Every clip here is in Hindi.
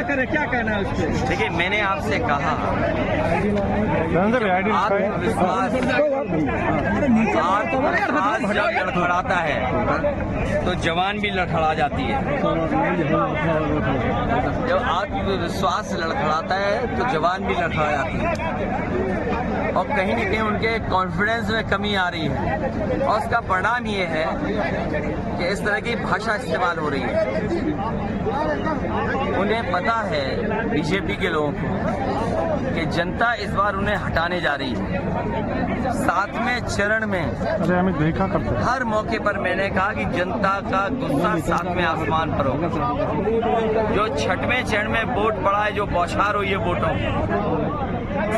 करे, क्या कहना है उसके? देखिए, मैंने आपसे कहा आत्मविश्वास जब लड़खड़ाता है तो जवान भी लड़खड़ा जाती है। जब आत्मविश्वास लड़खड़ाता है तो जवान भी लड़खड़ा जाती है, और कहीं न कहीं उनके कॉन्फिडेंस में कमी आ रही है, और उसका परिणाम ये है कि इस तरह की भाषा इस्तेमाल हो रही है। उन्हें पता है, बीजेपी के लोगों को, कि जनता इस बार उन्हें हटाने जा रही है। 7वें चरण में देखा करते हर मौके पर मैंने कहा कि जनता का गुस्सा 7वें आसमान पर होगा। जो 6वें चरण में वोट पड़ा है, जो बौछार हुई है वोटों,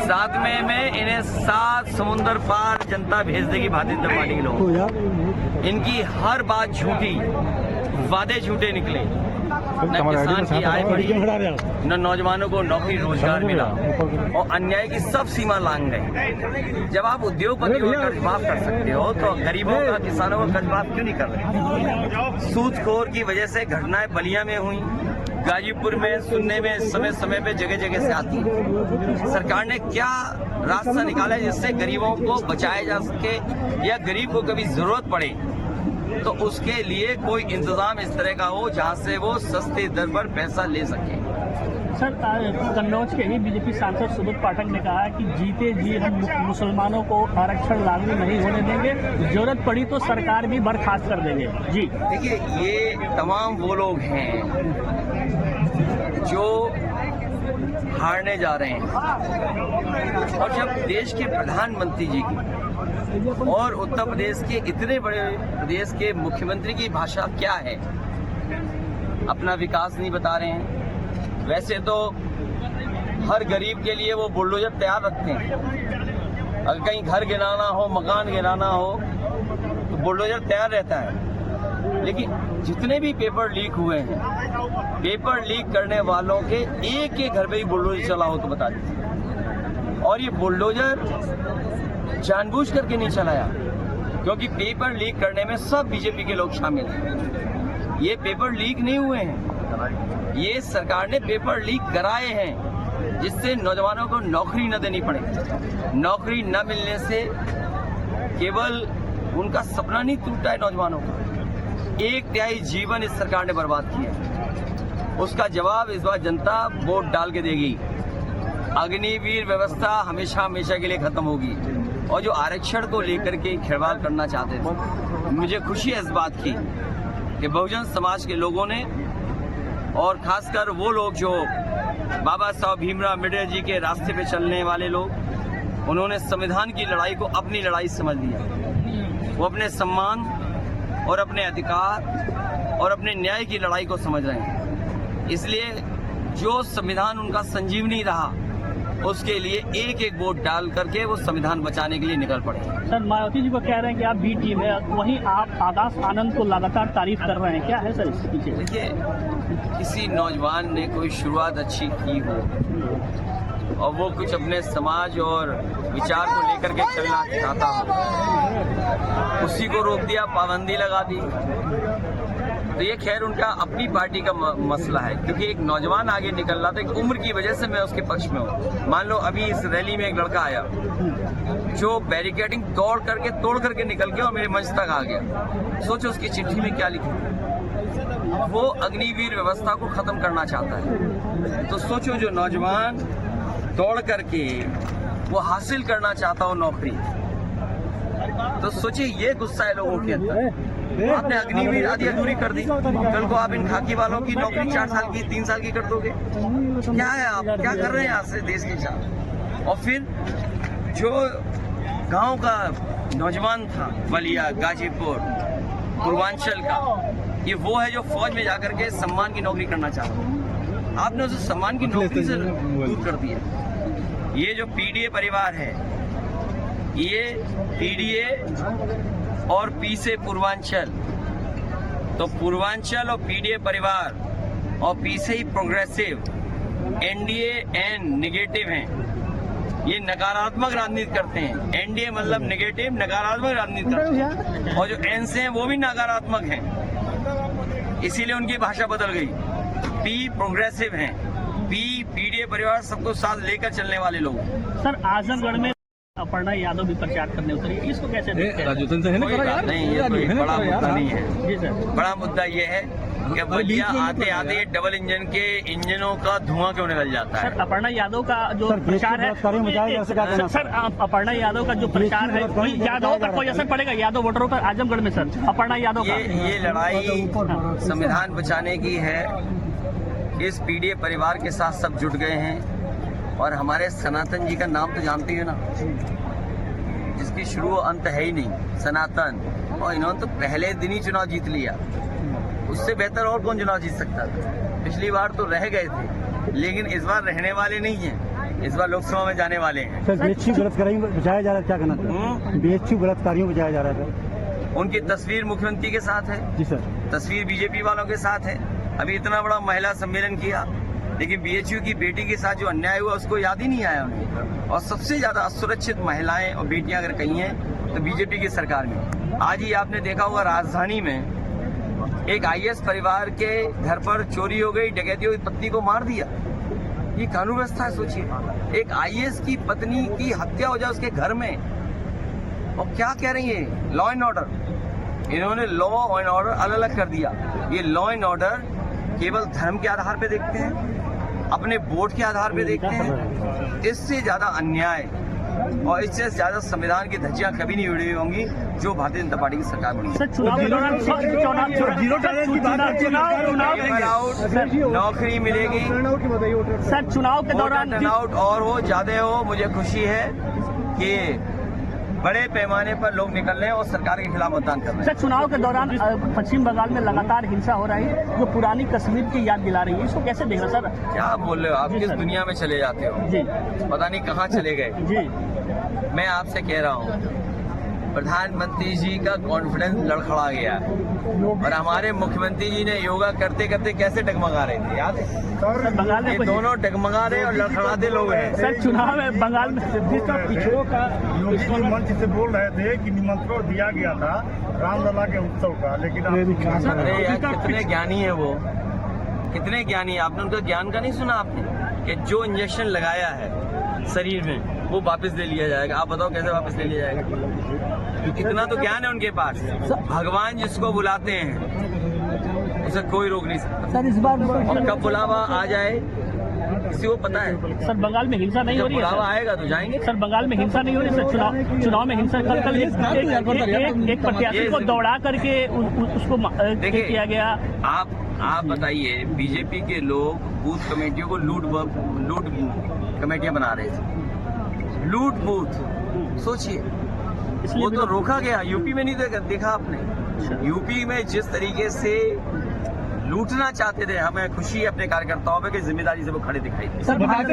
7वें में इन्हें 7 समुंदर पार जनता भेज देगी भारतीय जनता पार्टी के लोग। इनकी हर बात झूठी, वादे झूठे निकले, न किसान की आय बढ़ी, न नौजवानों को नौकरी रोजगार मिला, और अन्याय की सब सीमा लांग गई। जब आप उद्योगपतियों का कर्ज माफ कर सकते हो तो गरीबों का, किसानों का कर्ज माफ क्यों नहीं कर रहे? सूदखोर की वजह से घटनाएं बलिया में हुई, गाजीपुर में सुनने में समय समय पे जगह जगह से आती है। सरकार ने क्या रास्ता निकाला है जिससे गरीबों को बचाया जा सके, या गरीब को कभी जरूरत पड़े तो उसके लिए कोई इंतजाम इस तरह का हो जहां से वो सस्ते दर पर पैसा ले सके। सर, कन्नौज के ही बीजेपी सांसद सुबोध पाठक ने कहा है कि जीते जी हम मुसलमानों को आरक्षण लागू नहीं होने देंगे, जरूरत पड़ी तो सरकार भी बर्खास्त कर देंगे। जी देखिए, ये तमाम वो लोग हैं जो हारने जा रहे हैं, और जब देश के प्रधानमंत्री जी की और उत्तर प्रदेश के इतने बड़े प्रदेश के मुख्यमंत्री की भाषा क्या है, अपना विकास नहीं बता रहे हैं। वैसे तो हर गरीब के लिए वो बुलडोजर तैयार रखते हैं, अगर कहीं घर गिराना हो, मकान गिराना हो तो बुलडोजर तैयार रहता है। लेकिन जितने भी पेपर लीक हुए हैं, पेपर लीक करने वालों के एक एक घर पे ही बुलडोजर चला हो तो बता दीजिए। और ये बुलडोजर जानबूझ करके नहीं चलाया, क्योंकि पेपर लीक करने में सब बीजेपी के लोग शामिल हैं। ये पेपर लीक नहीं हुए हैं, ये सरकार ने पेपर लीक कराए हैं जिससे नौजवानों को नौकरी न देनी पड़े। नौकरी न मिलने से केवल उनका सपना नहीं टूटा है नौजवानों का, 1/3 जीवन इस सरकार ने बर्बाद किया। उसका जवाब इस बार जनता वोट डाल के देगी। अग्निवीर व्यवस्था हमेशा हमेशा के लिए खत्म होगी, और जो आरक्षण को लेकर के खिलवाड़ करना चाहते थे, मुझे खुशी है इस बात की कि बहुजन समाज के लोगों ने, और खासकर वो लोग जो बाबा साहब भीमराव अम्बेडकर जी के रास्ते पे चलने वाले लोग, उन्होंने संविधान की लड़ाई को अपनी लड़ाई समझ लिया। वो अपने सम्मान और अपने अधिकार और अपने न्याय की लड़ाई को समझ रहे हैं। इसलिए जो संविधान उनका संजीवनी रहा, उसके लिए एक एक वोट डाल करके वो संविधान बचाने के लिए निकल पड़े। सर, मायावती जी को कह रहे हैं कि आप बी टीम है, वहीं आप आकाश आनंद को लगातार तारीफ कर रहे हैं, क्या है सर इसके पीछे? देखिए, किसी नौजवान ने कोई शुरुआत अच्छी की हो और वो कुछ अपने समाज और विचार को लेकर के चलना चाहता हो, उसी को रोक दिया, पाबंदी लगा दी, तो ये खैर उनका अपनी पार्टी का मसला है। क्योंकि एक नौजवान आगे निकल रहा था, एक उम्र की वजह से मैं उसके पक्ष में हूँ। मान लो अभी इस रैली में एक लड़का आया जो बैरिकेडिंग तोड़ करके निकल गया और मेरे मंच तक आ गया। सोचो उसकी चिट्ठी में क्या लिखा, वो अग्निवीर व्यवस्था को खत्म करना चाहता है। तो सोचो, जो नौजवान दौड़ करके वो हासिल करना चाहता हो नौकरी, तो सोचिए ये गुस्सा है लोगों के अंदर। आपने अग्निवीर आदि अधूरी कर दी, कल को आप इन खाकी वालों की नौकरी 4 साल की 3 साल की कर दोगे। क्या है, आप क्या कर रहे हैं यहाँ से देश के साथ? और फिर जो गांव का नौजवान था, बलिया, गाजीपुर, पूर्वांचल का, ये वो है जो फौज में जाकर के सम्मान की नौकरी करना चाहता। आपने उसे सम्मान की नौकरी से दूर कर दिया। ये जो पीडीए परिवार है, ये पीडीए और पी से पूर्वांचल, तो पूर्वांचल और पीडीए परिवार और पी से ही प्रोग्रेसिव, एनडीए एन निगेटिव हैं। ये नकारात्मक राजनीति करते हैं। एनडीए मतलब निगेटिव, नकारात्मक राजनीति करते हैं, और जो एन से हैं वो भी नकारात्मक हैं, इसीलिए उनकी भाषा बदल गई। पी प्रोग्रेसिव हैं पीडीए परिवार सबको साथ लेकर चलने वाले लोग हैं। सर आजमगढ़ में अपर्णा यादव भी प्रचार करने उतरी है, इसको कैसे देखते हैं? कोई बात नहीं, ये कोई बड़ा मुद्दा नहीं है। जी सर। बड़ा मुद्दा ये है कि बलिया आते आते डबल इंजन के इंजनों का धुआं क्यों निकल जाता है। सर अपर्णा यादव का जो प्रचार है सर अपर्णा यादव का जो प्रचार है कोई यादव पर कोई असर पड़ेगा यादव वोटरों पर आजमगढ़ में? सर अपर्णा यादव का ये लड़ाई संविधान बचाने की है। इस पीडीए परिवार के साथ सब जुट गए हैं और हमारे सनातन जी का नाम तो जानते हो ना, जिसकी शुरू अंत है ही नहीं, सनातन। और इन्होंने तो पहले दिन ही चुनाव जीत लिया, उससे बेहतर और कौन चुनाव जीत सकता था। पिछली बार तो रह गए थे, लेकिन इस बार रहने वाले नहीं हैं, इस बार लोकसभा में जाने वाले हैं। सर बीएचयू बलात्कारियों को बचाया जा रहा है, क्या कहना था? बीएचयू बलात्कारियों को बचाया जा रहा है। उनकी तस्वीर मुख्यमंत्री के साथ है जी सर, तस्वीर बीजेपी वालों के साथ है। अभी इतना बड़ा महिला सम्मेलन किया, लेकिन बीएचयू की बेटी के साथ जो अन्याय हुआ उसको याद ही नहीं आया उन्हें। और सबसे ज्यादा असुरक्षित महिलाएं और बेटियां अगर कहीं हैं तो बीजेपी की सरकार में। आज ही आपने देखा होगा राजधानी में एक आईएएस परिवार के घर पर चोरी हो गई, डकैती हुई, पत्नी को मार दिया। ये कानून व्यवस्था है, सोचिए। एक आईएएस की पत्नी की हत्या हो जाए उसके घर में, और क्या कह रही है? Law and order. इन्होंने लॉ एंड ऑर्डर अलग अलग कर दिया। ये लॉ एंड ऑर्डर केवल धर्म के आधार पे देखते हैं, अपने वोट के आधार पे देखते हैं। इससे ज्यादा अन्याय और इससे ज्यादा संविधान की धज्जियां कभी नहीं उड़ी होंगी जो भारतीय जनता पार्टी की सरकार बनी। सर चुनाव के दौरान नौकरी मिलेगी। सर चुनाव के दौरान टर्नआउट और हो, ज्यादा हो। मुझे खुशी है कि बड़े पैमाने पर लोग निकल रहे हैं और सरकार के खिलाफ मतदान कर रहे हैं। सर चुनाव के दौरान पश्चिम बंगाल में लगातार हिंसा हो रही है जो पुरानी कश्मीर की याद दिला रही है, इसको कैसे देख रहे सर? क्या बोल रहे हो आप? किस दुनिया में चले जाते हो? जी पता नहीं कहाँ चले गए। जी मैं आपसे कह रहा हूँ, प्रधानमंत्री जी का कॉन्फिडेंस लड़खड़ा गया है और हमारे मुख्यमंत्री जी ने योगा करते करते कैसे डगमगा रहे थे, याद है? सर बंगाल में ये दोनों डगमगा रहे और लड़खड़ाते लोग हैं। सर चुनाव में बंगाल में पिछड़ों का योगी मंच से बोल रहे थे कि निमंत्रण दिया गया था रामलला के उत्सव का, लेकिन अरे यार कितने ज्ञानी है वो, कितने ज्ञानी है। आपने उनका ज्ञान का नहीं सुना आपने, कि जो इंजेक्शन लगाया है शरीर में वो वापस ले लिया जाएगा। आप बताओ कैसे वापस ले लिया जाएगा? कितना तो ज्ञान है उनके पास। भगवान जिसको बुलाते हैं उसे कोई रोक नहीं सकता। सर इस बार और कब बुलावा आ जाए किसी को पता है? सर बंगाल में हिंसा नहीं हो जब रही है बुलावा आएगा तो जाएंगे। सर बंगाल में हिंसा नहीं हो रही सर? चुनाव में हिंसा कल एक प्रत्याशी को दौड़ा करके उसको देखिए, किया गया। आप बताइए, बीजेपी के लोग बूथ कमेटियों को लूट कमेटियां बना रहे थे, लूट बूथ। सोचिए, वो तो रोका गया। यूपी में नहीं देखा आपने? यूपी में जिस तरीके से लूटना चाहते थे, हमें खुशी है अपने कार्यकर्ताओं पे कि जिम्मेदारी से वो खड़े दिखाई।